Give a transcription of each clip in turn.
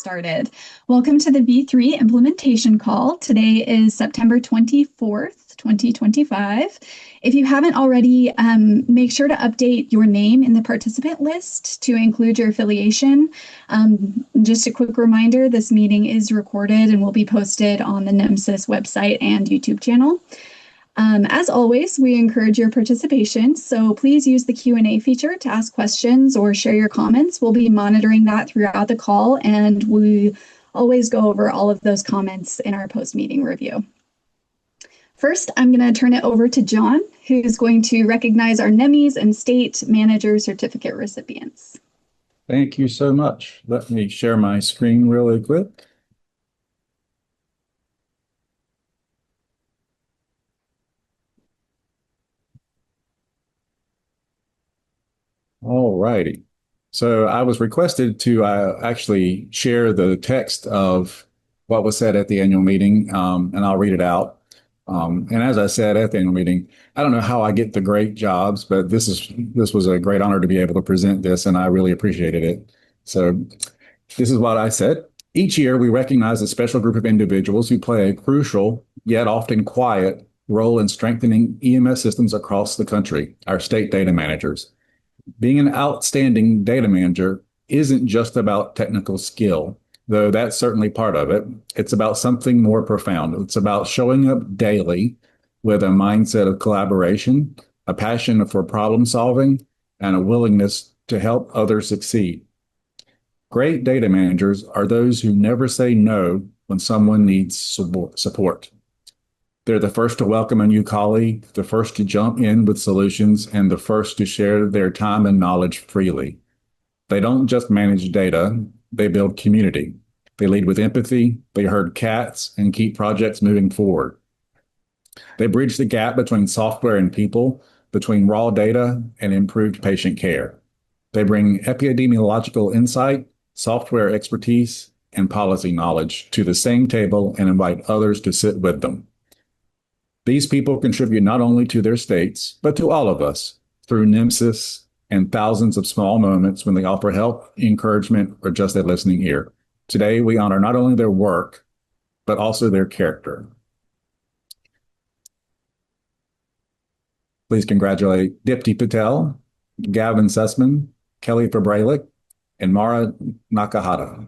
started. Welcome to the V3 implementation call. Today is September 24th, 2025. If you haven't already, make sure to update your name in the participant list to include your affiliation. Just a quick reminder, this meeting is recorded and will be posted on the NEMSIS website and YouTube channel. As always, we encourage your participation, so please use the Q&A feature to ask questions or share your comments. We'll be monitoring that throughout the call, and we always go over all of those comments in our post-meeting review. First, I'm going to turn it over to John, who's going to recognize our NEMMYs and state manager certificate recipients. Thank you so much. Let me share my screen really quick. All righty. So I was requested to actually share the text of what was said at the annual meeting, and I'll read it out. And as I said at the annual meeting, I don't know how I get the great jobs, but this was a great honor to be able to present this, and I really appreciated it. So this is what I said. Each year, we recognize a special group of individuals who play a crucial, yet often quiet, role in strengthening EMS systems across the country, our state data managers. Being an outstanding data manager isn't just about technical skill, though that's certainly part of it. It's about something more profound. It's about showing up daily with a mindset of collaboration, a passion for problem solving, and a willingness to help others succeed. Great data managers are those who never say no when someone needs support. They're the first to welcome a new colleague, the first to jump in with solutions, and the first to share their time and knowledge freely. They don't just manage data, they build community. They lead with empathy, they herd cats, and keep projects moving forward. They bridge the gap between software and people, between raw data and improved patient care. They bring epidemiological insight, software expertise, and policy knowledge to the same table and invite others to sit with them. These people contribute not only to their states, but to all of us through NEMSIS and thousands of small moments when they offer help, encouragement, or just a listening ear. Today, we honor not only their work, but also their character. Please congratulate Dipti Patel, Gavin Sussman, Kelly Fabralic, and Mara Nakahata.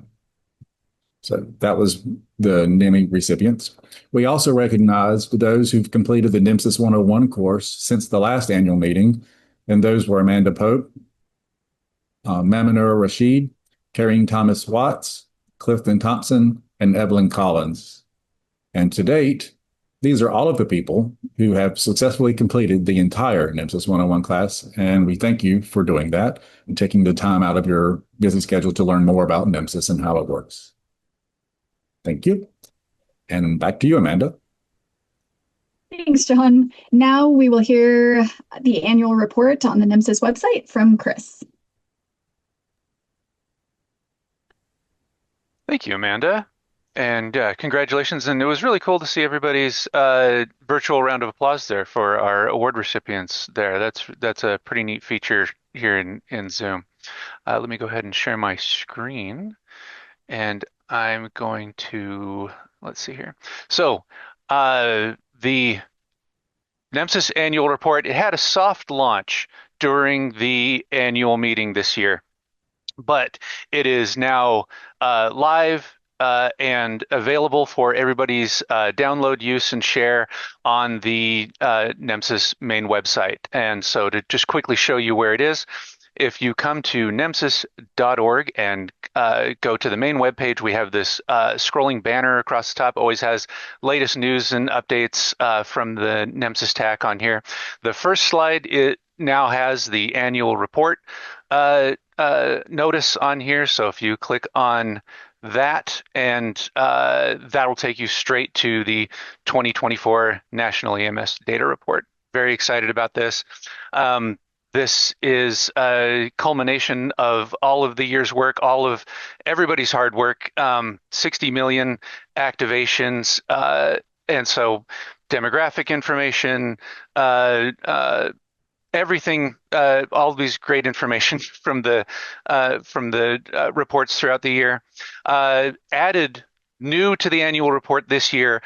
So that was the NEMMY recipients. We also recognize those who've completed the NEMSIS 101 course since the last annual meeting, and those were Amanda Pope, Maminur Rashid, Karine Thomas Watts, Clifton Thompson, and Evelyn Collins. And to date, these are all of the people who have successfully completed the entire NEMSIS 101 class, and we thank you for doing that and taking the time out of your busy schedule to learn more about NEMSIS and how it works. Thank you. And back to you, Amanda. Thanks, John. Now we will hear the annual report on the NEMSIS website from Chris. Thank you, Amanda. And congratulations. And it was really cool to see everybody's virtual round of applause there for our award recipients there. That's a pretty neat feature here in Zoom. Let me go ahead and share my screen. And I'm going to, let's see here. So the NEMSIS annual report, it had a soft launch during the annual meeting this year, but it is now live and available for everybody's download, use, and share on the NEMSIS main website. And so to just quickly show you where it is, if you come to nemsis.org and go to the main webpage, we have this scrolling banner across the top. Always has latest news and updates from the NEMSIS TAC on here. The first slide, it now has the annual report notice on here. So if you click on that, and that'll take you straight to the 2024 National EMS Data Report. Very excited about this. This is a culmination of all of the year's work, all of everybody's hard work, 60 million activations, and so demographic information, everything, all these great information from the reports throughout the year. Added new to the annual report this year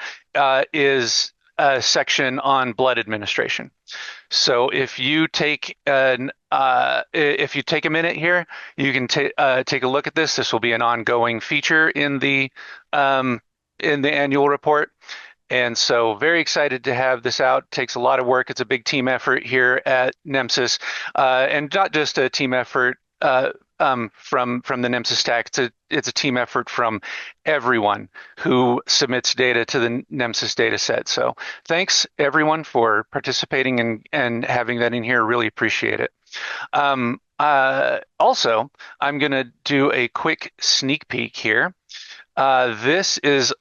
is a section on blood administration. So if you take a minute here, you can take a look at this. This will be an ongoing feature in the annual report. And so very excited to have this out. It takes a lot of work. It's a big team effort here at NEMSIS, and not just a team effort from the NEMSIS stack. It's a team effort from everyone who submits data to the NEMSIS data set. So thanks everyone for participating and having that in here. Really appreciate it. Also, I'm going to do a quick sneak peek here. This is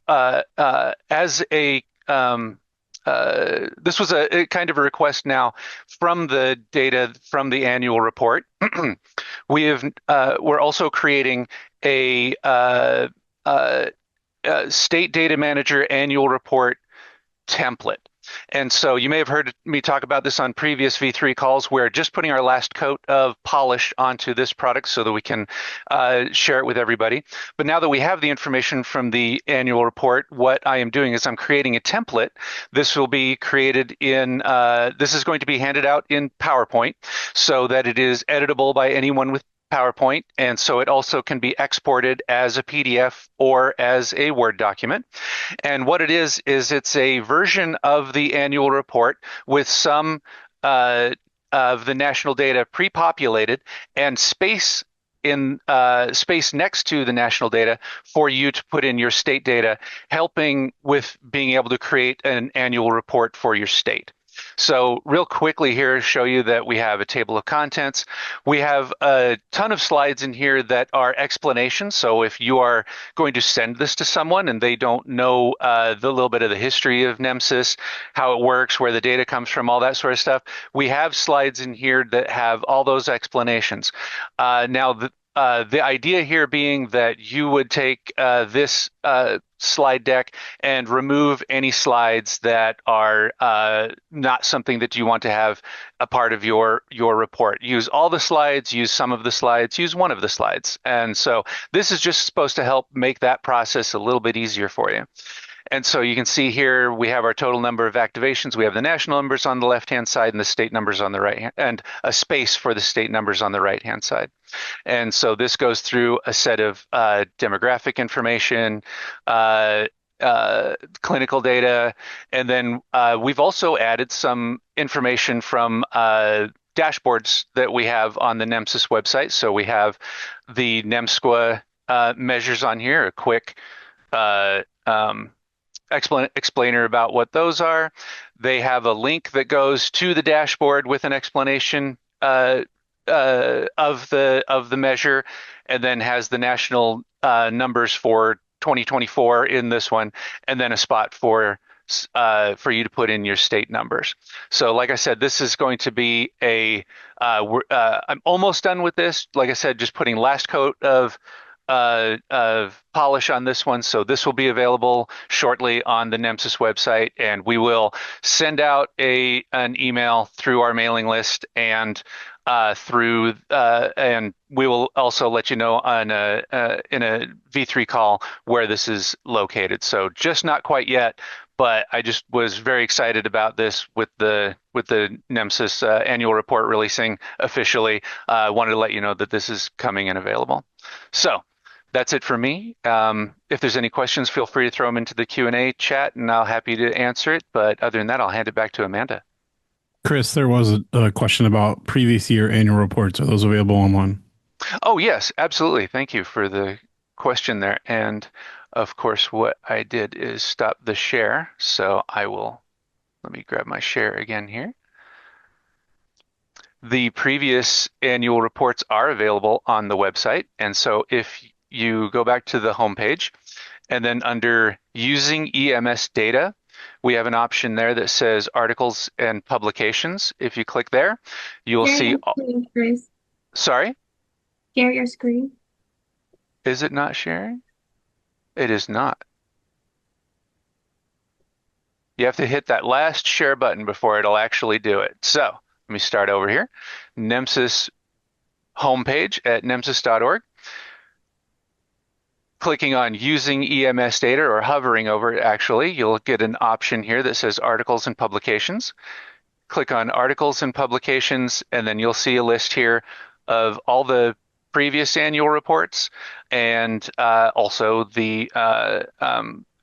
this was a kind of a request now from the data from the annual report. We're also creating a state data manager annual report template. And so you may have heard me talk about this on previous V3 calls. We're just putting our last coat of polish onto this product so that we can share it with everybody. But now that we have the information from the annual report, what I am doing is I'm creating a template. This will be created this is going to be handed out in PowerPoint so that it is editable by anyone with PowerPoint, and so it also can be exported as a PDF or as a Word document. And what it is it's a version of the annual report with some of the national data pre-populated and space next to the national data for you to put in your state data, helping with being able to create an annual report for your state. So real quickly here, show you that we have a table of contents. We have a ton of slides in here that are explanations. So if you are going to send this to someone and they don't know the little bit of the history of NEMSIS, how it works, where the data comes from, all that sort of stuff, we have slides in here that have all those explanations. Now, the idea here being that you would take this slide deck and remove any slides that are not something that you want to have a part of your report. Use all the slides, use some of the slides, use one of the slides. And so this is just supposed to help make that process a little bit easier for you. And so you can see here we have our total number of activations. We have the national numbers on the left-hand side and the state numbers on the right hand, and a space for the state numbers on the right-hand side. And so this goes through a set of demographic information, clinical data, and then we've also added some information from dashboards that we have on the NEMSIS website. So we have the NEMSQA measures on here, a quick explainer about what those are. They have a link that goes to the dashboard with an explanation of the measure, and then has the national numbers for 2024 in this one, and then a spot for you to put in your state numbers. So like I said, this is going to be I'm almost done with this. Like I said, just putting last coat of polish on this one. So this will be available shortly on the NEMSIS website, and we will send out an email through our mailing list and and we will also let you know in a V3 call where this is located. So just not quite yet, but I just was very excited about this with the NEMSIS annual report releasing officially. I wanted to let you know that this is coming and available. So that's it for me. If there's any questions, feel free to throw them into the Q&A chat, and I'll happy to answer it. But other than that, I'll hand it back to Amanda. Chris, there was a question about previous year annual reports. Are those available online? Oh, yes, absolutely. Thank you for the question there. And of course, what I did is stop the share. So let me grab my share again here. The previous annual reports are available on the website. And so if you go back to the homepage and then under using EMS data, we have an option there that says articles and publications. If you click there, you'll see. Chris. Sorry? Share your screen. Is it not sharing? It is not. You have to hit that last share button before it'll actually do it. So Let me start over here. NEMSIS homepage at nemsis.org. Clicking on using EMS data or hovering over it, actually, you'll get an option here that says articles and publications. Click on articles and publications, and then you'll see a list here of all the previous annual reports and also the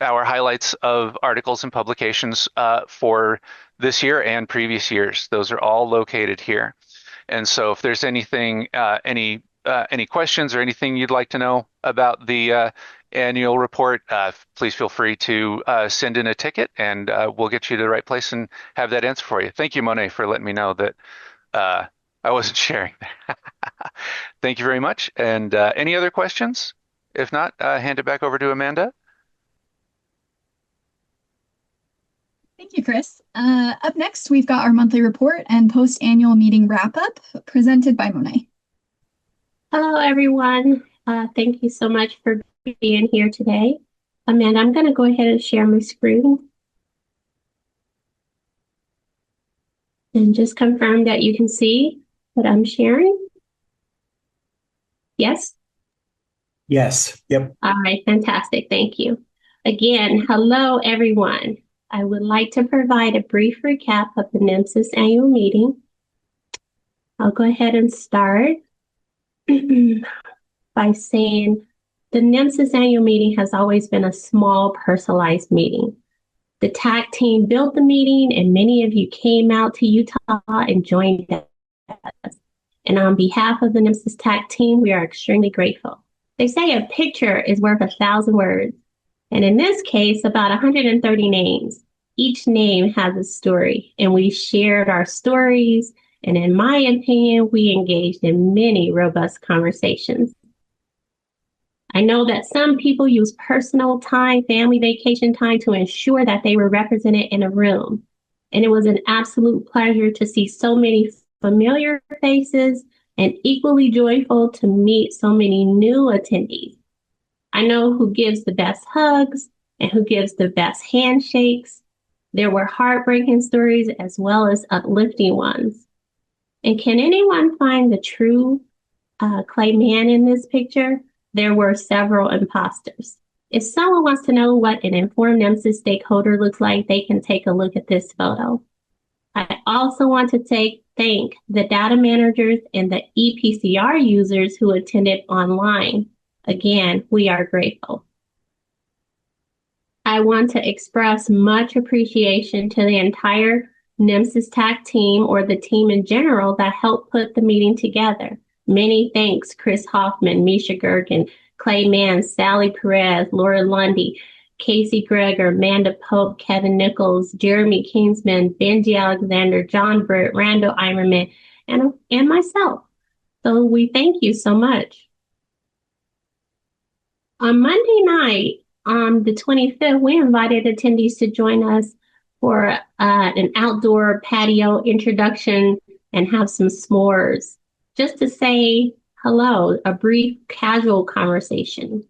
our highlights of articles and publications for this year and previous years. Those are all located here. And so if there's anything, any questions or anything you'd like to know about the annual report, please feel free to send in a ticket, and we'll get you to the right place and have that answer for you. Thank you, Monet, for letting me know that I wasn't sharing. Thank you very much. And any other questions? If not, hand it back over to Amanda. Thank you, Chris. Up next, we've got our monthly report and post-annual meeting wrap-up presented by Monet. Hello, everyone. Thank you so much for being here today. Amanda, I'm going to go ahead and share my screen. And just confirm that you can see what I'm sharing. Yes? Yes. Yep. All right, fantastic. Thank you. Again, hello, everyone. I would like to provide a brief recap of the NEMSIS annual meeting. I'll go ahead and start by saying the NEMSIS annual meeting has always been a small, personalized meeting. The TAC team built the meeting, and many of you came out to Utah and joined us. And on behalf of the NEMSIS TAC team, we are extremely grateful. They say a picture is worth 1,000 words. And in this case, about 130 names. Each name has a story, and we shared our stories. And in my opinion, we engaged in many robust conversations. I know that some people use personal time, family vacation time to ensure that they were represented in a room. And it was an absolute pleasure to see so many familiar faces and equally joyful to meet so many new attendees. I know who gives the best hugs and who gives the best handshakes. There were heartbreaking stories as well as uplifting ones. And can anyone find the true Clay Mann in this picture? There were several imposters. If someone wants to know what an informed NEMSIS stakeholder looks like, they can take a look at this photo. I also want to thank the data managers and the ePCR users who attended online. Again, we are grateful. I want to express much appreciation to the entire NEMSIS TAC team, or the team in general, that helped put the meeting together. Many thanks, Chris Hoffman, Misha Gergen, Clay Mann, Sally Perez, Laura Lundy, Casey Greger, Amanda Pope, Kevin Nichols, Jeremy Kinsman, Benji Alexander, John Britt, Randall Eimerman, and myself. So we thank you so much. On Monday night, on the 25th, we invited attendees to join us for an outdoor patio introduction and have some s'mores, just to say hello, a brief casual conversation.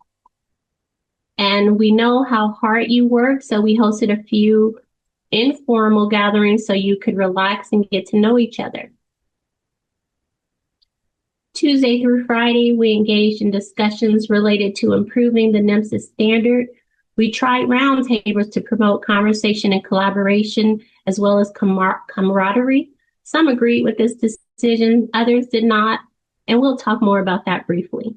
And we know how hard you work, so we hosted a few informal gatherings so you could relax and get to know each other. Tuesday through Friday, we engaged in discussions related to improving the NEMSIS standard. We tried roundtables to promote conversation and collaboration, as well as camaraderie. Some agreed with this decision, others did not, and we'll talk more about that briefly.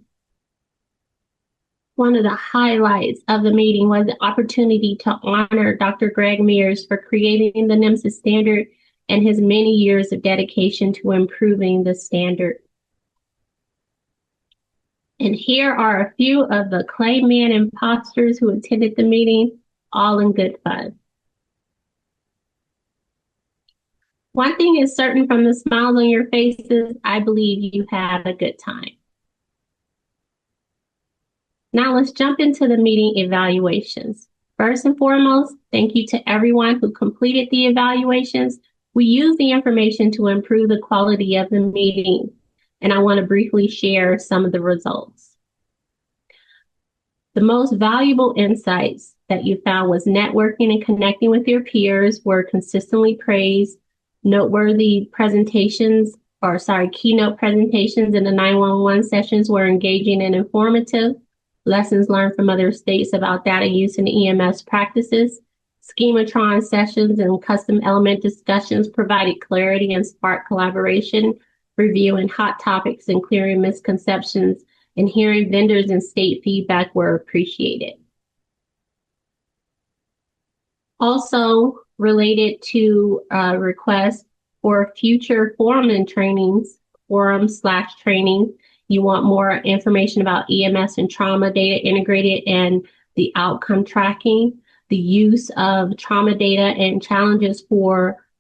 One of the highlights of the meeting was the opportunity to honor Dr. Greg Mears for creating the NEMSIS standard and his many years of dedication to improving the standard. And here are a few of the Clay Mann imposters who attended the meeting, all in good fun. One thing is certain from the smiles on your faces, I believe you had a good time. Now let's jump into the meeting evaluations. First and foremost, thank you to everyone who completed the evaluations. We use the information to improve the quality of the meeting, and I want to briefly share some of the results. The most valuable insights that you found was networking and connecting with your peers were consistently praised. Noteworthy presentations, keynote presentations in the 911 sessions were engaging and informative. Lessons learned from other states about data use in EMS practices. Schematron sessions and custom element discussions provided clarity and sparked collaboration, reviewing hot topics and clearing misconceptions, and hearing vendors and state feedback were appreciated. Also related to requests for future forum/training, you want more information about EMS and trauma data integrated and the outcome tracking, the use of trauma data and challenges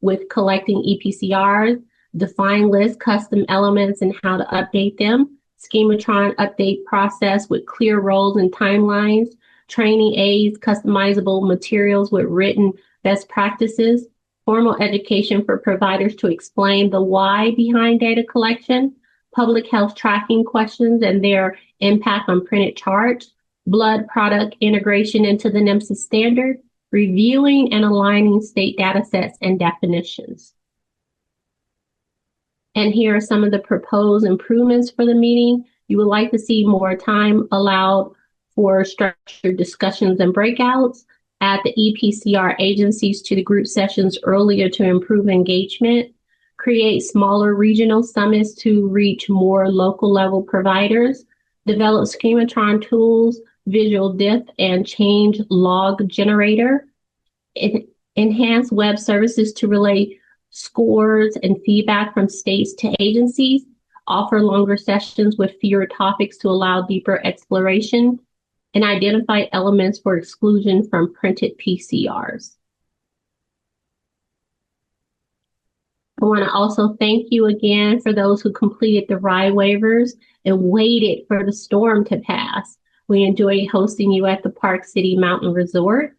with collecting EPCRs, define list custom elements and how to update them, schematron update process with clear roles and timelines, training aids, customizable materials with written best practices, formal education for providers to explain the why behind data collection, public health tracking questions and their impact on printed charts, blood product integration into the NEMSIS standard, reviewing and aligning state data sets and definitions. And here are some of the proposed improvements for the meeting. You would like to see more time allowed for structured discussions and breakouts, add the EPCR agencies to the group sessions earlier to improve engagement, create smaller regional summits to reach more local level providers, develop schematron tools, visual diff and change log generator, enhance web services to relay scores and feedback from states to agencies, offer longer sessions with fewer topics to allow deeper exploration, and identify elements for exclusion from printed PCRs. I want to also thank you again for those who completed the ride waivers and waited for the storm to pass. We enjoyed hosting you at the Park City Mountain Resort.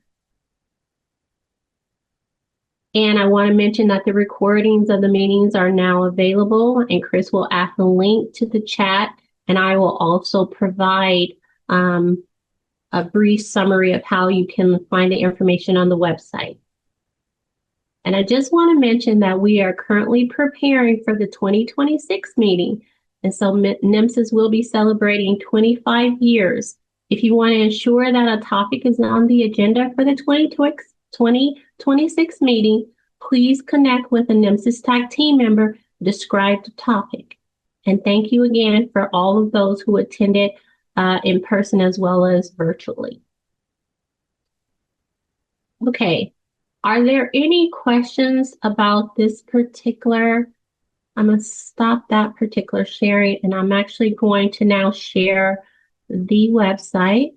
And I want to mention that the recordings of the meetings are now available, and Chris will add the link to the chat, and I will also provide a brief summary of how you can find the information on the website. And I just want to mention that we are currently preparing for the 2026 meeting. And so NEMSIS will be celebrating 25 years. If you want to ensure that a topic is on the agenda for the 2026 meeting, please connect with a NEMSIS TAG team member, describe the topic. And thank you again for all of those who attended in person as well as virtually. Okay, are there any questions about this particular? I'm going to stop that particular sharing, and I'm actually going to now share the website.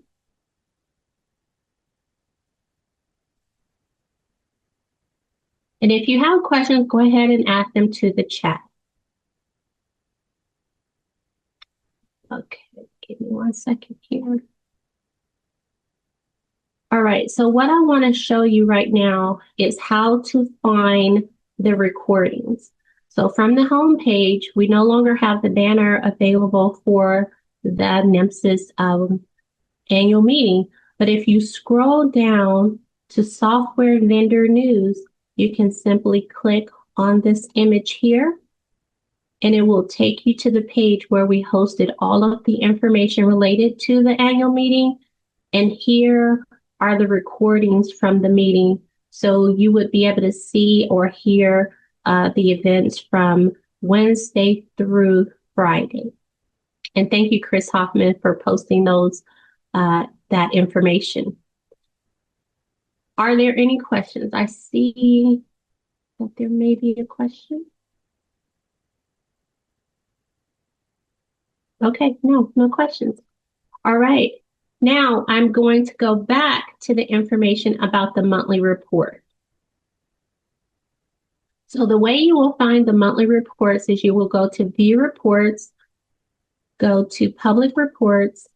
And if you have questions, go ahead and add them to the chat. Okay, give me 1 second here. All right, so what I want to show you right now is how to find the recordings. So from the home page, we no longer have the banner available for the NEMSIS annual meeting. But if you scroll down to software vendor news, you can simply click on this image here, and it will take you to the page where we hosted all of the information related to the annual meeting. And here are the recordings from the meeting. So you would be able to see or hear the events from Wednesday through Friday. And thank you, Chris Hoffman, for posting those that information. Are there any questions? I see that there may be a question. Okay, no questions. All right. Now I'm going to go back to the information about the monthly report. So the way you will find the monthly reports is you will go to View Reports, go to Public Reports,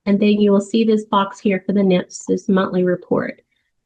and then you will see this box here for the NEMSIS monthly report.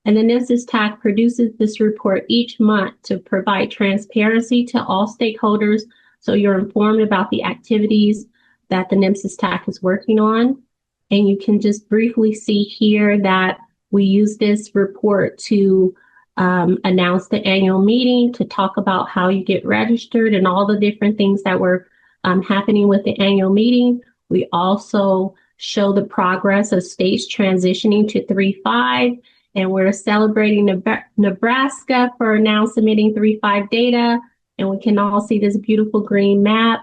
And the NEMSIS TAC produces this report each month to provide transparency to all stakeholders so you're informed about the activities that the NEMSIS TAC is working on. And you can just briefly see here that we use this report to announced the annual meeting to talk about how you get registered and all the different things that were happening with the annual meeting. We also show the progress of states transitioning to 3.5, and we're celebrating Nebraska for now submitting 3.5 data, and we can all see this beautiful green map.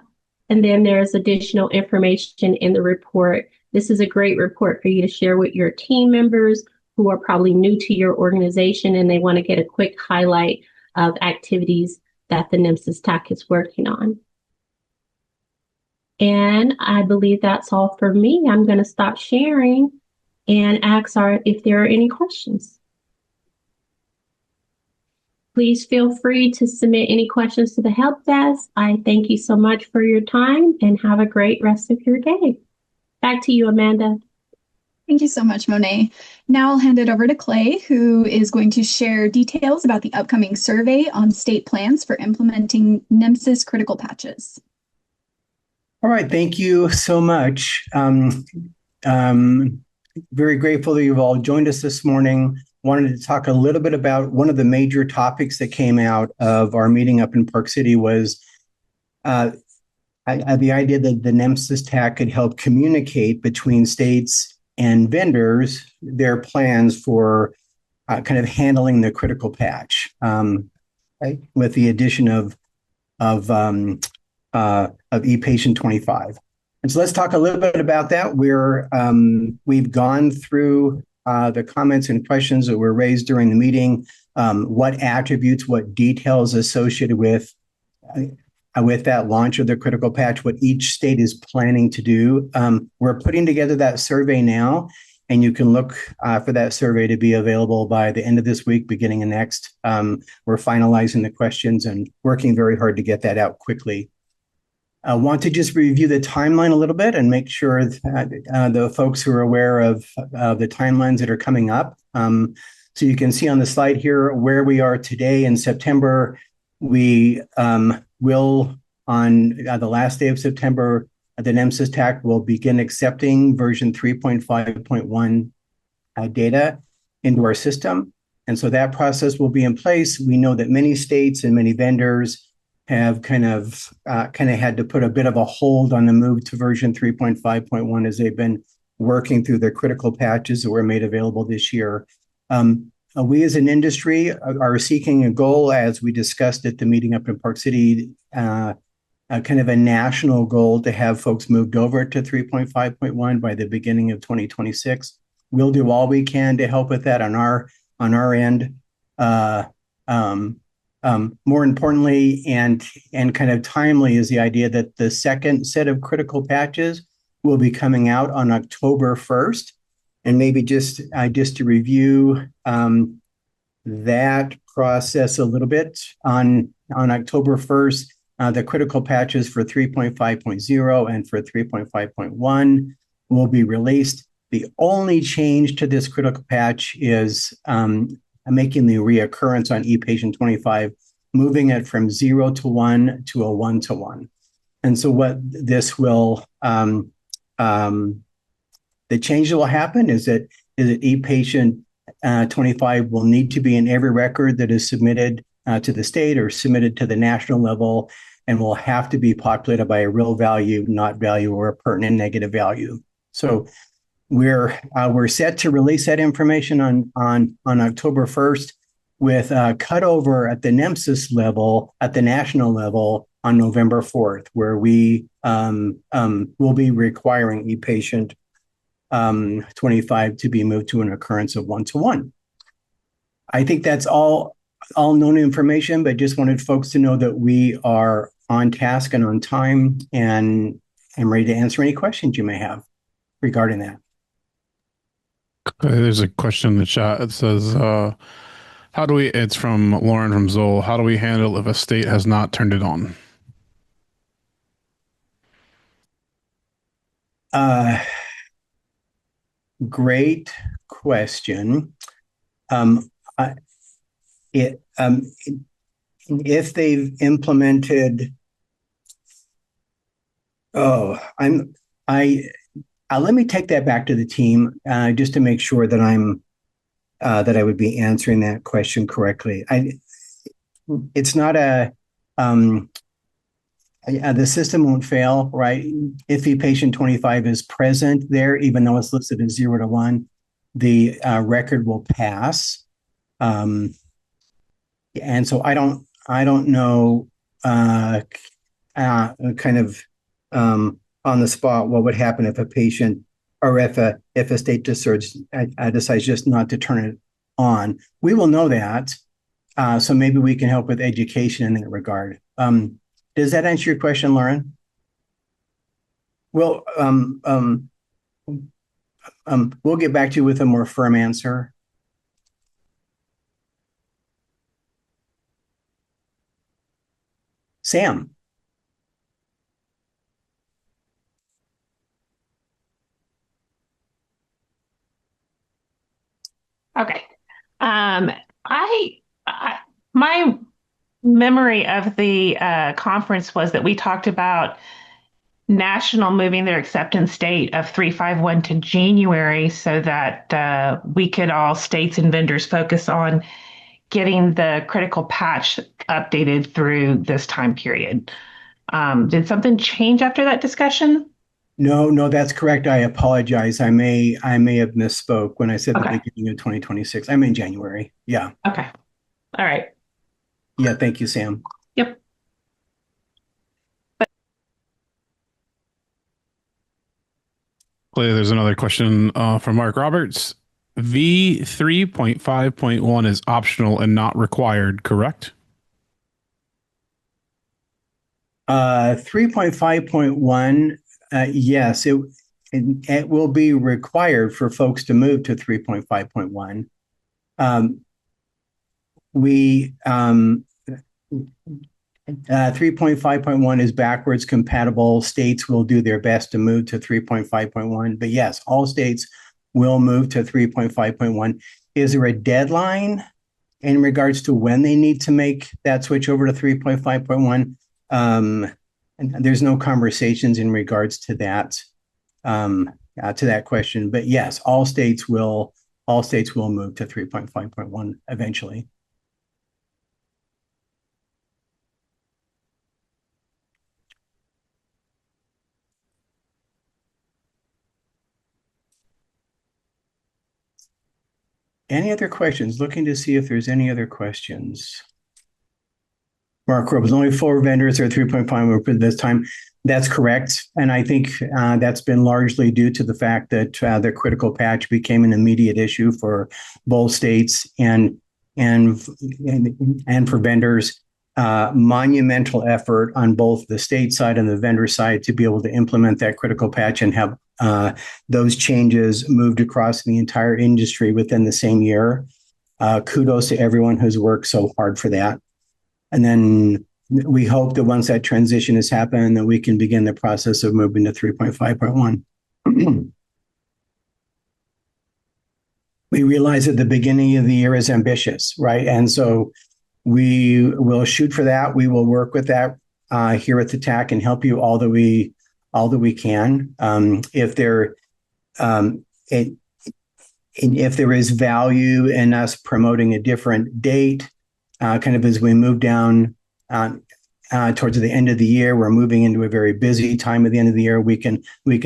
And then there's additional information in the report. This is a great report for you to share with your team members who are probably new to your organization and they want to get a quick highlight of activities that the NEMSIS TAC is working on. And I believe that's all for me. I'm going to stop sharing and ask if there are any questions. Please feel free to submit any questions to the help desk. I thank you so much for your time and have a great rest of your day. Back to you, Amanda. Thank you so much, Monet. Now I'll hand it over to Clay, who is going to share details about the upcoming survey on state plans for implementing NEMSIS critical patches. All right, thank you so much. Very grateful that you've all joined us this morning. Wanted to talk a little bit about one of the major topics that came out of our meeting up in Park City was the idea that the NEMSIS TAC could help communicate between states and vendors their plans for kind of handling the critical patch, right? With the addition of ePatient 25. And so let's talk a little bit about that. We've gone through the comments and questions that were raised during the meeting, what attributes, what details associated with that launch of the critical patch, what each state is planning to do. We're putting together that survey now, and you can look for that survey to be available by the end of this week, beginning of next. We're finalizing the questions and working very hard to get that out quickly. I want to just review the timeline a little bit and make sure that the folks who are aware of the timelines that are coming up. So you can see on the slide here where we are today in September. We will, on the last day of September, the NEMSIS TAC will begin accepting version 3.5.1 data into our system. And so that process will be in place. We know that many states and many vendors have kind of had to put a bit of a hold on the move to version 3.5.1 as they've been working through the critical patches that were made available this year. We as an industry are seeking a goal, as we discussed at the meeting up in Park City, kind of a national goal to have folks moved over to 3.5.1 by the beginning of 2026. We'll do all we can to help with that on our end. More importantly, and kind of timely, is the idea that the second set of critical patches will be coming out on October 1st. And maybe just to review that process a little bit, on October 1st, the critical patches for 3.5.0 and for 3.5.1 will be released. The only change to this critical patch is making the reoccurrence on ePatient 25, moving it from 0 to 1 to a 1 to 1. And so what this will, the change that will happen is that ePatient 25 will need to be in every record that is submitted to the state or submitted to the national level, and will have to be populated by a real value, not value, or a pertinent negative value. So we're set to release that information on October 1st, with cutover at the NEMSIS level, at the national level, on November 4th, where we will be requiring ePatient 25 to be moved to an occurrence of 1 to 1. I think that's all known information, but just wanted folks to know that we are on task and on time, and I'm ready to answer any questions you may have regarding that. There's a question in the chat. It says, it's from Lauren from Zoll. How do we handle if a state has not turned it on? Great question. If they've implemented, let me take that back to the team just to make sure that I'm that I would be answering that question correctly. It's not the system won't fail, right? If the patient 25 is present there, even though it's listed as 0 to 1, the record will pass. And so I don't know kind of on the spot what would happen if a patient or if a state decides just not to turn it on. We will know that. So maybe we can help with education in that regard. Does that answer your question, Lauren? Well, we'll get back to you with a more firm answer. Sam. Okay. My memory of the conference was that we talked about national moving their acceptance date of 3/5/1 to January so that we could all states and vendors focus on getting the critical patch updated through this time period. Did something change after that discussion? No, that's correct. I apologize. I may have misspoke when I said the beginning of 2026. I mean January. Yeah. Okay. All right. Yeah, thank you, Sam. Yep. There's another question from Mark Roberts. V3.5.1 is optional and not required, correct? 3.5.1, yes, it will be required for folks to move to 3.5.1. We 3.5.1 is backwards compatible. States will do their best to move to 3.5.1. But yes, all states will move to 3.5.1. Is there a deadline in regards to when they need to make that switch over to 3.5.1? And there's no conversations in regards to that question. But yes, all states will move to 3.5.1 eventually. Any other questions? Looking to see if there's any other questions. Mark Robles, only 4 vendors are 3.5 at this time. That's correct. And I think that's been largely due to the fact that the critical patch became an immediate issue for both states and for vendors. Monumental effort on both the state side and the vendor side to be able to implement that critical patch and have those changes moved across the entire industry within the same year. Kudos to everyone who's worked so hard for that. And then we hope that once that transition has happened, that we can begin the process of moving to 3.5.1. We realize that the beginning of the year is ambitious, right? And so we will shoot for that. We will work with that here at the TAC and help you all that we can. If there is value in us promoting a different date, kind of as we move down towards the end of the year, we're moving into a very busy time at the end of the year. We can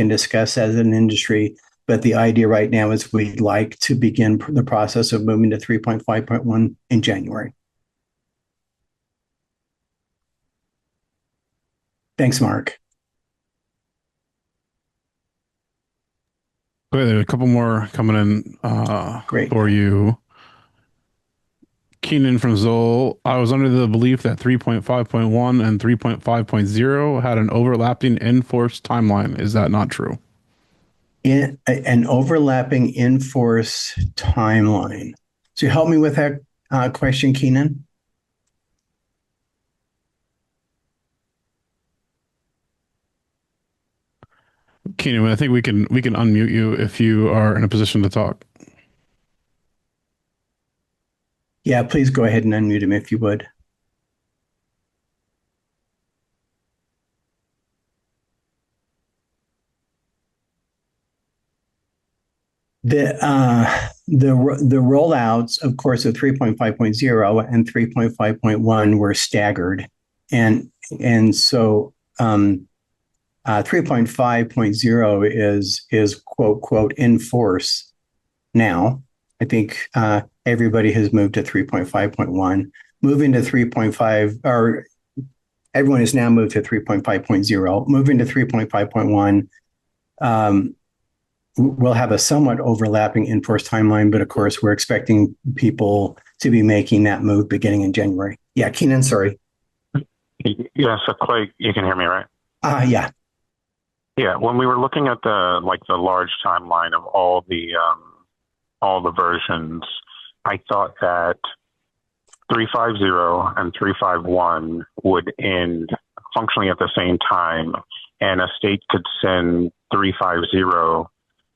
discuss as an industry, but the idea right now is we'd like to begin the process of moving to 3.5.1 in January. Thanks, Mark. Okay, there are a couple more coming in Great. for you. Keenan from Zoll. I was under the belief that 3.5.1 and 3.5.0 had an overlapping enforced timeline. Is that not true? In an overlapping in-force timeline. So help me with that question, Keenan. Keenan, I think we can unmute you if you are in a position to talk. Yeah, please go ahead and unmute him if you would. the rollouts, of course, of 3.5.0 and 3.5.1 were staggered, and so 3.5.0 is quote in force now. I think everybody has moved to 3.5.1. Moving to 3.5, or everyone has now moved to 3.5.0. Moving to 3.5.1, we'll have a somewhat overlapping in-force timeline, but of course, we're expecting people to be making that move beginning in January. Yeah, Keenan, sorry. Yeah, so Clay, you can hear me, right? Yeah. Yeah, when we were looking at the large timeline of all the versions, I thought that 350 and 351 would end functionally at the same time, and a state could send 350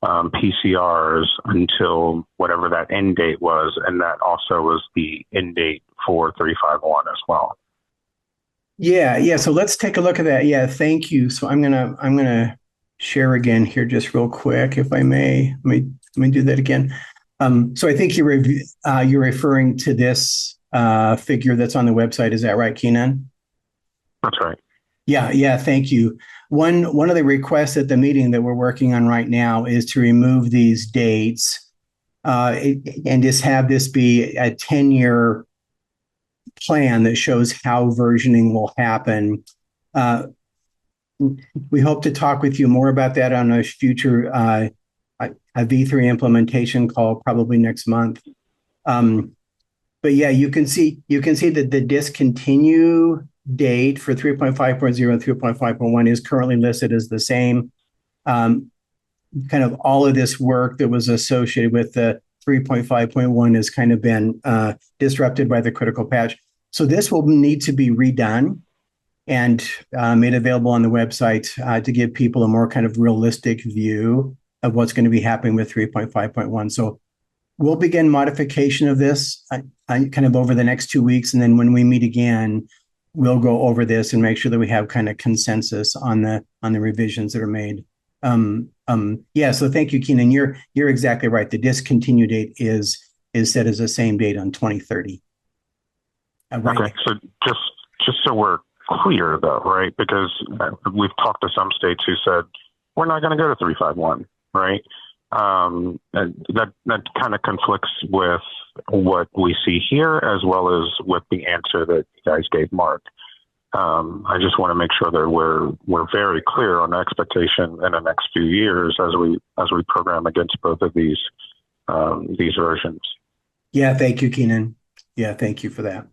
PCRs until whatever that end date was, and that also was the end date for 351 as well. Yeah. So let's take a look at that. Yeah, thank you. So I'm gonna share again here just real quick, if I may. Let me do that again. So I think you're referring to this figure that's on the website. Is that right, Keenan? That's right. Yeah. Thank you. One of the requests at the meeting that we're working on right now is to remove these dates and just have this be a 10-year plan that shows how versioning will happen. We hope to talk with you more about that on a future a V3 implementation call, probably next month. But yeah, you can see that the discontinue date for 3.5.0 and 3.5.1 is currently listed as the same. Kind of all of this work that was associated with the 3.5.1 has kind of been disrupted by the critical patch. So this will need to be redone and made available on the website to give people a more kind of realistic view of what's going to be happening with 3.5.1. So we'll begin modification of this kind of over the next 2 weeks. And then when we meet again, we'll go over this and make sure that we have kind of consensus on the revisions that are made. Yeah, so thank you, Keenan. You're exactly right. The discontinue date is set as the same date on 2030. Right. Okay, so just so we're clear, though, right? Because we've talked to some states who said we're not going to go to 351, right? And that kind of conflicts with what we see here, as well as with the answer that you guys gave Mark. I just want to make sure that we're very clear on the expectation in the next few years as we program against both of these versions. Yeah, thank you, Keenan. Yeah, thank you for that.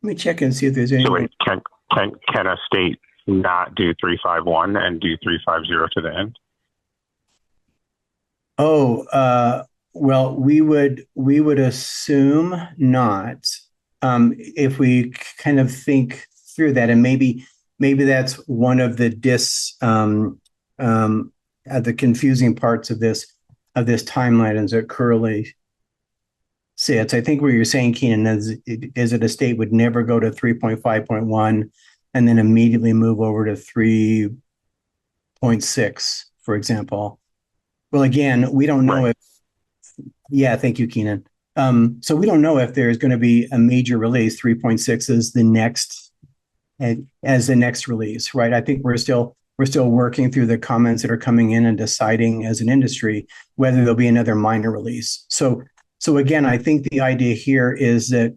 Let me check and see if there's any. So wait, can a state not do 351 and do 350 to the end? Oh, well, we would assume not. If we kind of think through that, and maybe that's one of the the confusing parts of this timeline as it currently sits. I think what you're saying, Keenan, is that a state would never go to 3.5.1 and then immediately move over to 3.6, for example. Well, again, we don't know if. Yeah, thank you, Keenan. So we don't know if there's going to be a major release. 3.6 is the next release, right? I think we're still working through the comments that are coming in and deciding as an industry whether there'll be another minor release. So again, I think the idea here is that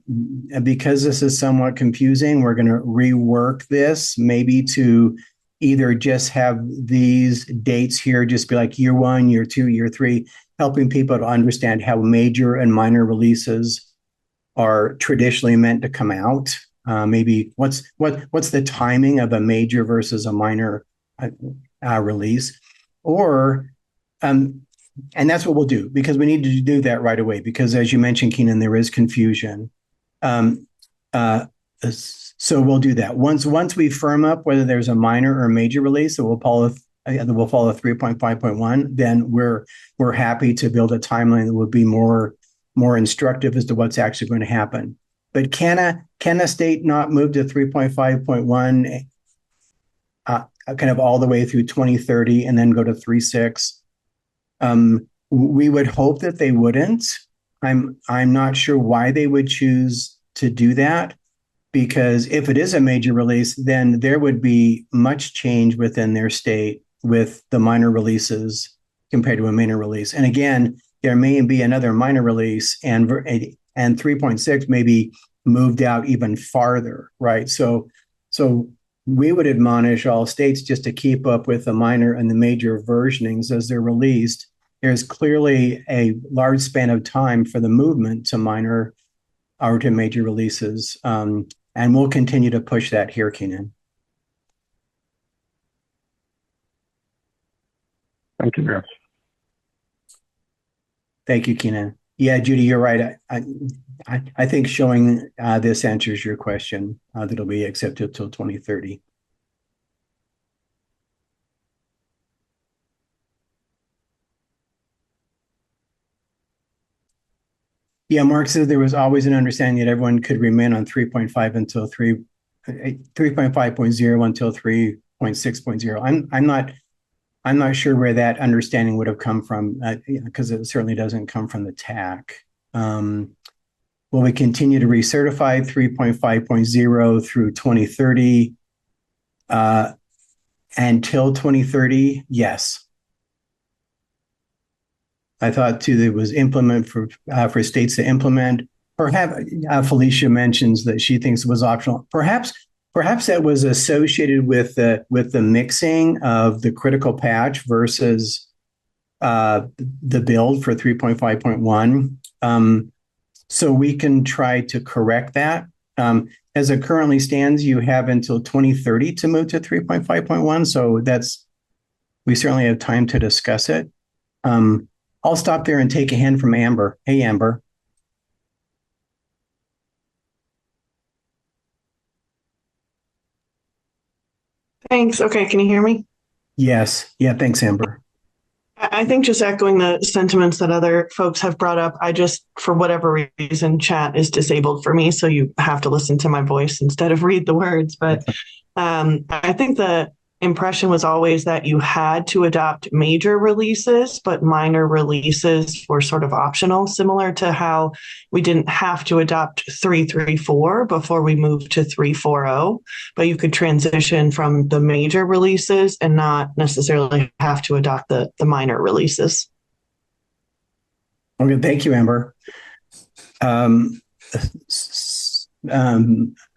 because this is somewhat confusing, we're going to rework this maybe to either just have these dates here, just be like year 1, year 2, year 3, helping people to understand how major and minor releases are traditionally meant to come out. Maybe what's the timing of a major versus a minor release, and that's what we'll do, because we need to do that right away, because as you mentioned, Keenan, there is confusion. So we'll do that. Once we firm up whether there's a minor or major release, so we'll follow 3.5.1, then we're happy to build a timeline that would be more instructive as to what's actually going to happen. But can a state not move to 3.5.1 kind of all the way through 2030 and then go to 3.6. We would hope that they wouldn't. I'm not sure why they would choose to do that, because if it is a major release, then there would be much change within their state with the minor releases compared to a minor release. And again, there may be another minor release, and 3.6 may be moved out even farther, right? So we would admonish all states just to keep up with the minor and the major versionings as they're released. There's clearly a large span of time for the movement to minor or to major releases. And we'll continue to push that here, Keenan. Thank you, Jeff. Thank you, Keenan. Yeah, Judy, you're right. I think showing this answers your question, that it'll be accepted till 2030. Yeah, Mark says there was always an understanding that everyone could remain on 3.5 until 3.5.0 until 3.6.0. I'm not sure where that understanding would have come from, because it certainly doesn't come from the TAC. Will we continue to recertify 3.5.0 through 2030 until 2030? Yes. I thought too that it was implement for states to implement. Perhaps Felicia mentions that she thinks it was optional. Perhaps that was associated with the mixing of the critical patch versus the build for 3.5.1. So we can try to correct that. As it currently stands, you have until 2030 to move to 3.5.1. So we certainly have time to discuss it. I'll stop there and take a hand from Amber. Hey, Amber. Thanks. Okay, can you hear me? Yes. Yeah, thanks, Amber. I think just echoing the sentiments that other folks have brought up, I just, for whatever reason, chat is disabled for me, so you have to listen to my voice instead of read the words. But I think the impression was always that you had to adopt major releases, but minor releases were sort of optional, similar to how we didn't have to adopt 3.3.4 before we moved to 3.4.0, but you could transition from the major releases and not necessarily have to adopt the minor releases. Okay, thank you, Amber.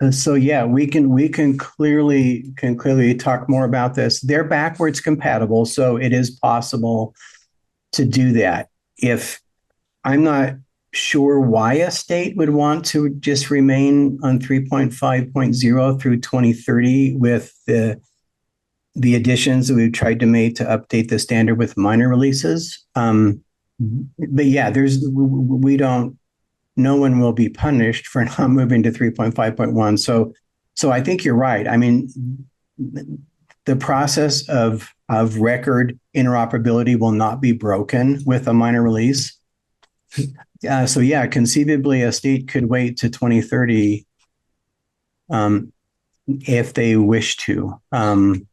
So yeah, we can clearly talk more about this. They're backwards compatible, so it is possible to do that. If I'm not sure why a state would want to just remain on 3.5.0 through 2030 with the additions that we've tried to make to update the standard with minor releases. But yeah, no one will be punished for not moving to 3.5.1. So I think you're right. I mean, the process of record interoperability will not be broken with a minor release. So yeah, conceivably a state could wait to 2030 if they wish to. I'm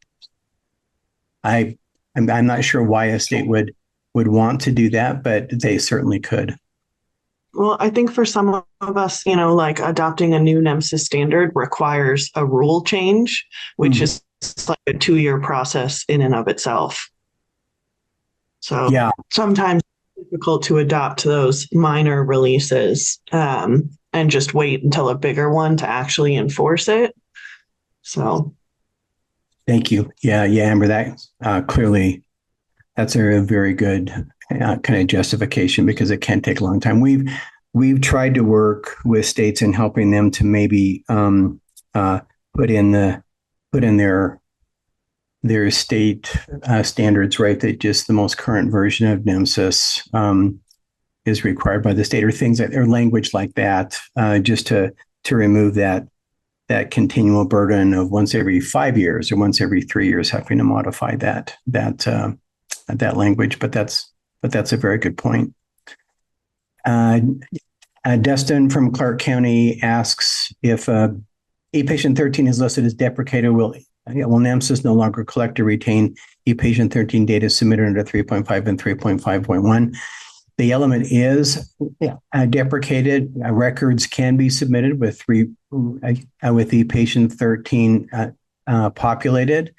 not sure why a state would want to do that, but they certainly could. Well, I think for some of us, like adopting a new NEMSIS standard requires a rule change, which is like a 2-year process in and of itself. So yeah, sometimes it's difficult to adopt those minor releases and just wait until a bigger one to actually enforce it. So. Thank you. Yeah, Amber, that clearly, that's a very good kind of justification, because it can take a long time. We've tried to work with states in helping them to maybe put in their state standards, right? That just the most current version of NEMSIS is required by the state, or things that or language like that, just to remove that continual burden of once every 5 years or once every 3 years having to modify that language. But that's a very good point. Dustin from Clark County asks if patient 13 is listed as deprecated, will will NEMSIS no longer collect or retain e-patient 13 data submitted under 3.5 and 3.5.1? The element is deprecated. Records can be submitted with e-patient 13 populated.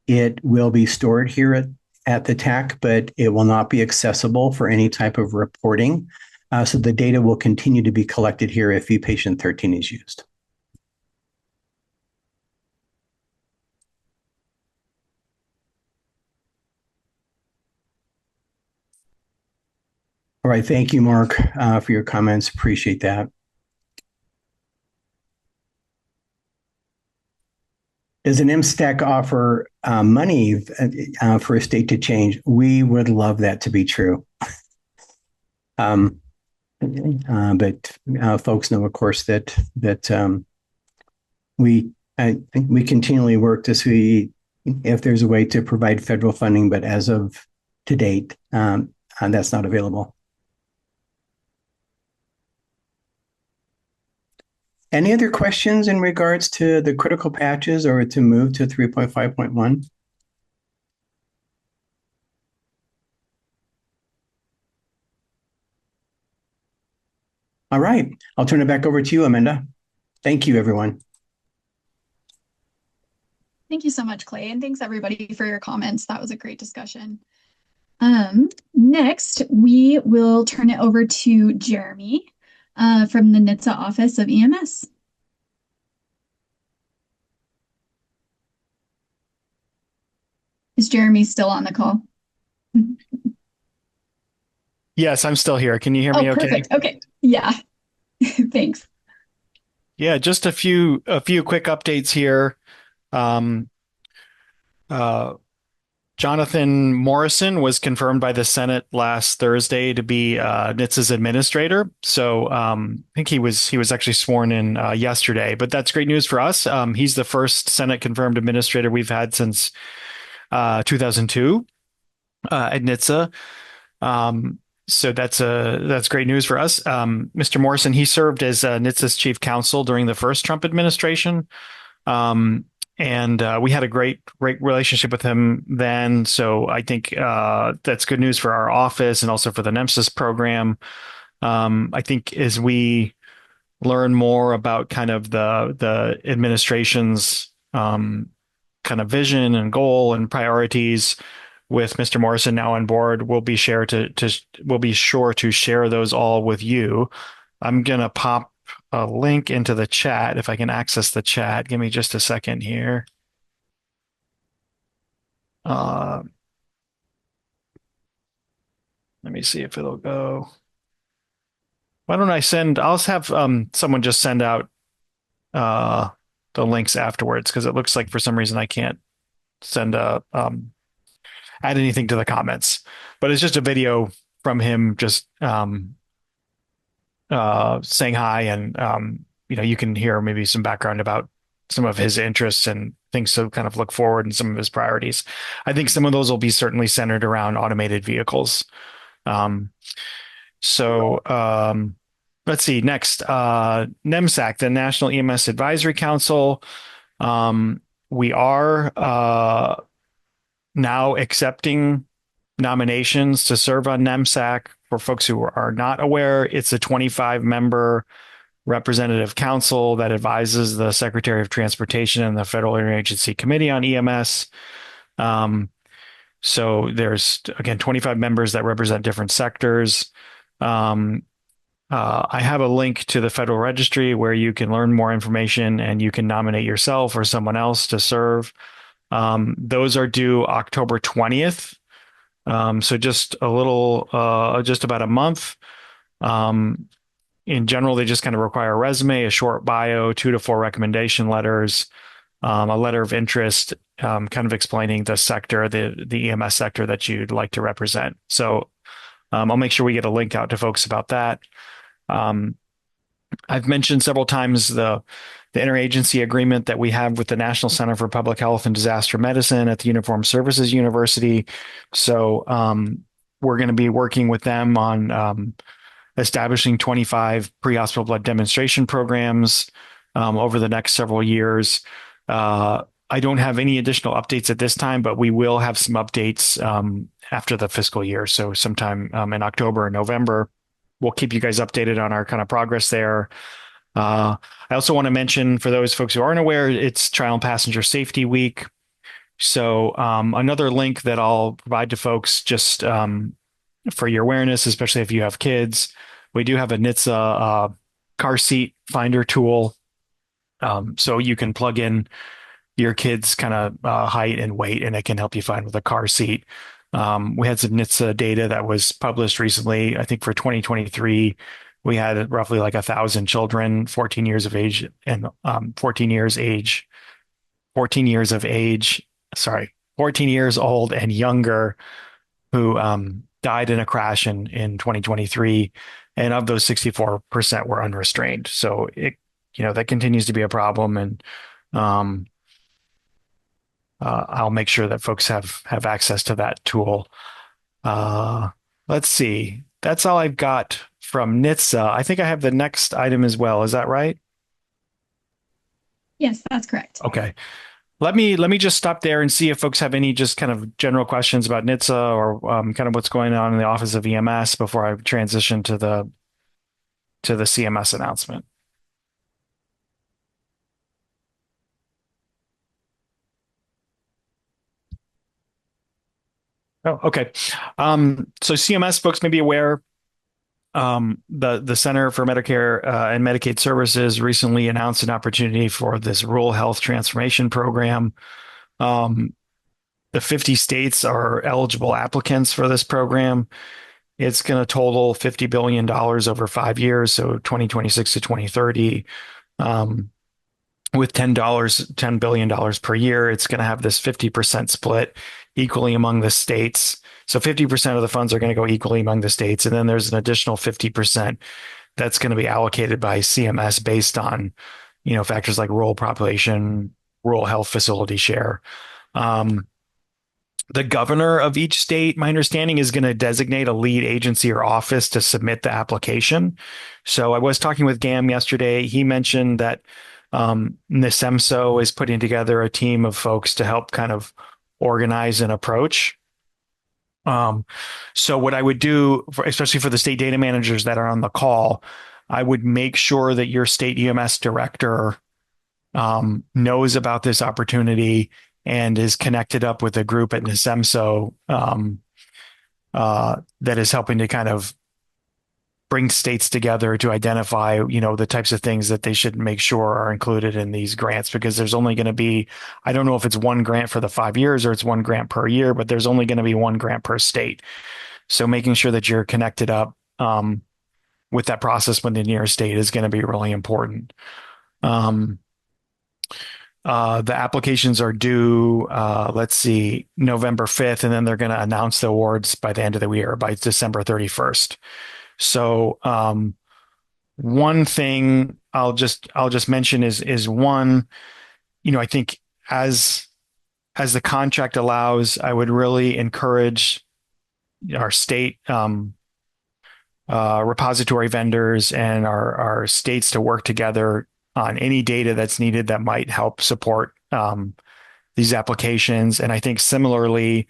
It will be stored here at the TAC, but it will not be accessible for any type of reporting. So the data will continue to be collected here if e-patient 13 is used. All right, thank you, Mark, for your comments. Appreciate that. Does an MSTAC offer money for a state to change? We would love that to be true. But folks know, of course, that we continually work to see if there's a way to provide federal funding, but as of to date, that's not available. Any other questions in regards to the critical patches or to move to 3.5.1? All right, I'll turn it back over to you, Amanda. Thank you, everyone. Thank you so much, Clay, and thanks everybody for your comments. That was a great discussion. Next, we will turn it over to Jeremy from the NHTSA Office of EMS. Is Jeremy still on the call? Yes, I'm still here. Can you hear me okay? Perfect. Okay. Yeah. Thanks. Yeah, just a few quick updates here. Jonathan Morrison was confirmed by the Senate last Thursday to be NHTSA's administrator. So I think he was actually sworn in yesterday, but that's great news for us. He's the first Senate confirmed administrator we've had since 2002 at NHTSA. So that's great news for us. Mr. Morrison, he served as NHTSA's chief counsel during the first Trump administration. And we had a great relationship with him then. So I think that's good news for our office and also for the NEMSIS program. I think as we learn more about kind of the administration's kind of vision and goal and priorities with Mr. Morrison now on board, we'll be sure to share those all with you. I'm gonna pop a link into the chat if I can access the chat. Give me just a second here. Let me see if it'll go. Why don't I'll have someone just send out the links afterwards, because it looks like for some reason I can't send add anything to the comments, but it's just a video from him just saying hi, and you can hear maybe some background about some of his interests and things to kind of look forward and some of his priorities. I think some of those will be certainly centered around automated vehicles. Let's see, next, NEMSAC, the National EMS Advisory Council. We are now accepting nominations to serve on NEMSAC. For folks who are not aware, it's a 25-member representative council that advises the Secretary of Transportation and the Federal Interagency Committee on EMS. So there's, again, 25 members that represent different sectors. I have a link to the Federal Registry where you can learn more information and you can nominate yourself or someone else to serve. Those are due October 20th. So just just about a month. In general, they just kind of require a resume, a short bio, 2 to 4 recommendation letters, a letter of interest, kind of explaining the sector, the EMS sector that you'd like to represent. So I'll make sure we get a link out to folks about that. I've mentioned several times the interagency agreement that we have with the National Center for Public Health and Disaster Medicine at the Uniformed Services University. So we're going to be working with them on establishing 25 pre-hospital blood demonstration programs over the next several years. I don't have any additional updates at this time, but we will have some updates after the fiscal year. So sometime in October or November, we'll keep you guys updated on our kind of progress there. I also want to mention, for those folks who aren't aware, it's Trial and Passenger Safety Week. So another link that I'll provide to folks just for your awareness, especially if you have kids, we do have a NHTSA car seat finder tool. So you can plug in your kid's kind of height and weight, and it can help you find with a car seat. We had some NHTSA data that was published recently. I think for 2023, we had roughly like 1,000 children, 14 years of age, 14 years old and younger, who died in a crash in 2023, and of those, 64% were unrestrained. So that continues to be a problem, and I'll make sure that folks have access to that tool. Let's see. That's all I've got from NHTSA. I think I have the next item as well. Is that right? Yes, that's correct. Okay. Let me just stop there and see if folks have any just kind of general questions about NHTSA or kind of what's going on in the Office of EMS before I transition to the CMS announcement. Oh, okay. So CMS folks may be aware, the Center for Medicare and Medicaid Services recently announced an opportunity for this Rural Health Transformation Program. The 50 states are eligible applicants for this program. It's going to total $50 billion over 5 years, so 2026 to 2030. With $10 billion per year, it's going to have this 50% split equally among the states. So 50% of the funds are going to go equally among the states. And then there's an additional 50% that's going to be allocated by CMS based on, factors like rural population, rural health facility share. The governor of each state, my understanding, is going to designate a lead agency or office to submit the application. So I was talking with Gam yesterday. He mentioned that NEMSIS is putting together a team of folks to help kind of organize an approach. So what I would do, especially for the state data managers that are on the call, I would make sure that your state EMS director knows about this opportunity and is connected up with a group at NEMSIS that is helping to kind of bring states together to identify, the types of things that they should make sure are included in these grants, because there's only going to be, I don't know if it's one grant for the 5 years or it's one grant per year, but there's only going to be one grant per state. So making sure that you're connected up with that process when the nearest state is going to be really important. The applications are due, November 5th, and then they're going to announce the awards by the end of the year, by December 31st. So one thing I'll just mention is one, I think as the contract allows, I would really encourage our state repository vendors and our states to work together on any data that's needed that might help support these applications. And I think similarly,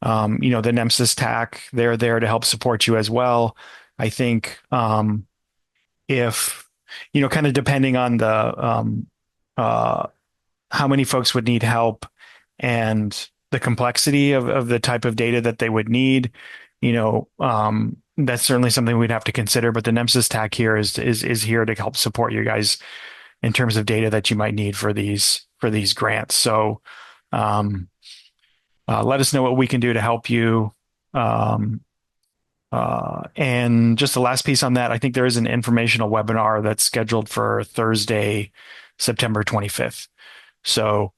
the NEMSIS TAC, they're there to help support you as well. I think if, kind of depending on the how many folks would need help and the complexity of the type of data that they would need, that's certainly something we'd have to consider. But the NEMSIS TAC here is here to help support you guys in terms of data that you might need for these grants. So let us know what we can do to help you. And just the last piece on that, I think there is an informational webinar that's scheduled for Thursday, September 25th. So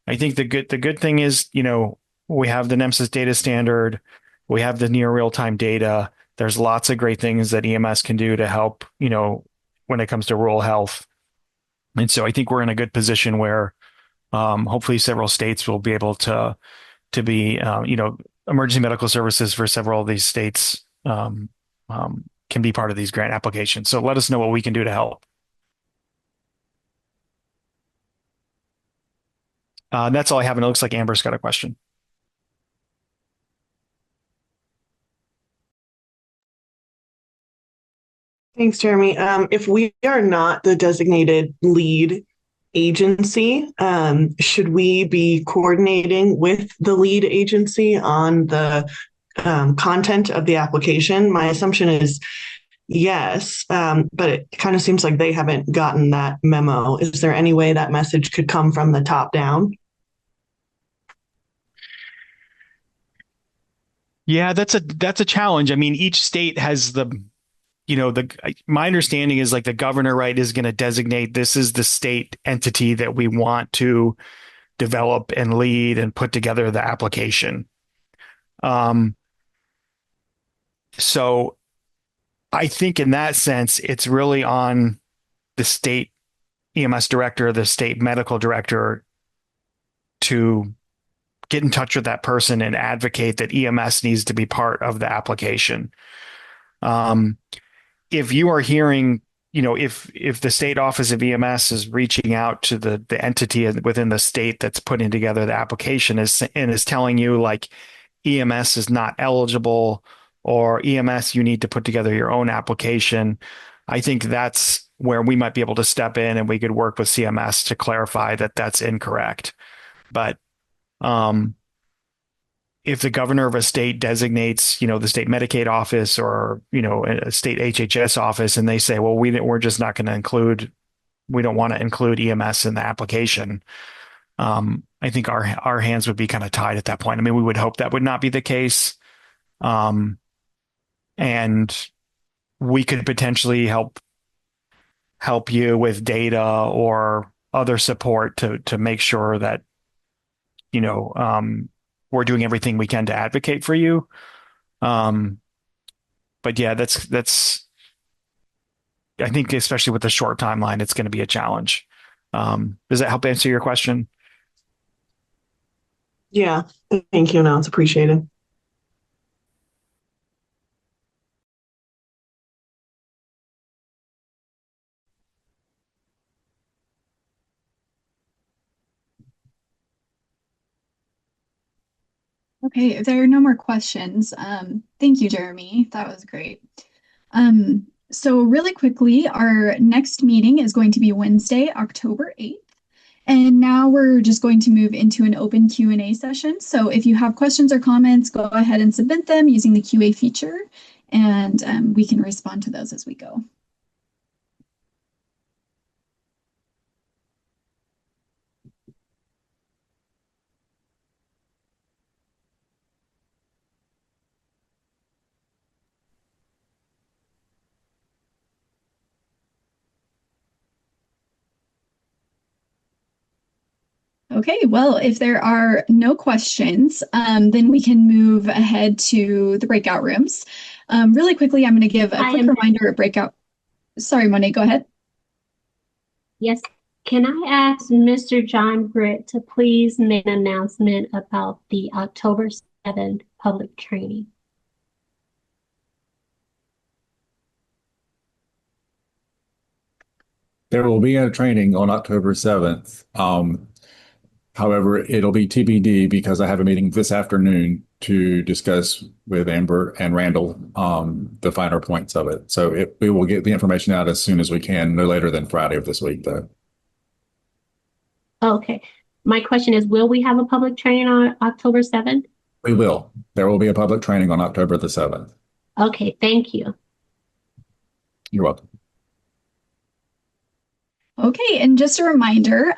I think the good thing is, we have the NEMSIS data standard, we have the near real-time data. There's lots of great things that EMS can do to help, when it comes to rural health. And so I think we're in a good position where hopefully several states will be able to be, emergency medical services for several of these states can be part of these grant applications. So let us know what we can do to help. That's all I have. And it looks like Amber's got a question. Thanks, Jeremy. If we are not the designated lead agency, should we be coordinating with the lead agency on the content of the application? My assumption is yes, but it kind of seems like they haven't gotten that memo. Is there any way that message could come from the top down? Yeah, that's a challenge. I mean, each state has my understanding is like the governor, right, is going to designate this is the state entity that we want to develop and lead and put together the application. So I think in that sense, it's really on the state EMS director, the state medical director to get in touch with that person and advocate that EMS needs to be part of the application. If you are hearing, if the state office of EMS is reaching out to the entity within the state that's putting together the application and is telling you like EMS is not eligible or EMS, you need to put together your own application, I think that's where we might be able to step in and we could work with CMS to clarify that that's incorrect. But if the governor of a state designates, the state Medicaid office or, a state HHS office, and they say, well, we're just not going to we don't want to include EMS in the application. I think our hands would be kind of tied at that point. I mean, we would hope that would not be the case. And we could potentially help you with data or other support to make sure that, we're doing everything we can to advocate for you. But yeah, that's, I think especially with the short timeline, it's going to be a challenge. Does that help answer your question? Yeah, thank you. No, it's appreciated. Okay, if there are no more questions, thank you, Jeremy. That was great. So really quickly, our next meeting is going to be Wednesday, October 8th. And now we're just going to move into an open Q&A session. So if you have questions or comments, go ahead and submit them using the QA feature, and we can respond to those as we go. Okay, well, if there are no questions, then we can move ahead to the breakout rooms. Really quickly, I'm going to give a quick reminder of breakout. Sorry, Monet, go ahead. Yes. Can I ask Mr. John Britt to please make an announcement about the October 7th public training? There will be a training on October 7th. However, it'll be TBD because I have a meeting this afternoon to discuss with Amber and Randall the finer points of it. So we will get the information out as soon as we can, no later than Friday of this week, though. Okay. My question is, will we have a public training on October 7th? We will. There will be a public training on October the 7th. Okay, thank you. You're welcome. Okay, and just a reminder,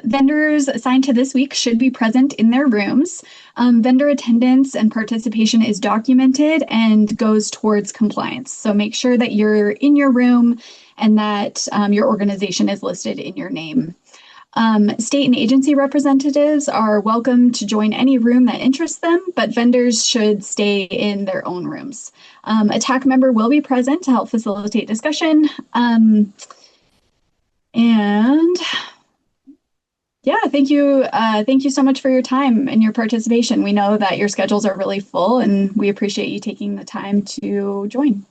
vendors assigned to this week should be present in their rooms. Vendor attendance and participation is documented and goes towards compliance. So make sure that you're in your room and that your organization is listed in your name. State and agency representatives are welcome to join any room that interests them, but vendors should stay in their own rooms. A TAC member will be present to help facilitate discussion. And yeah, thank you. Thank you so much for your time and your participation. We know that your schedules are really full and we appreciate you taking the time to join.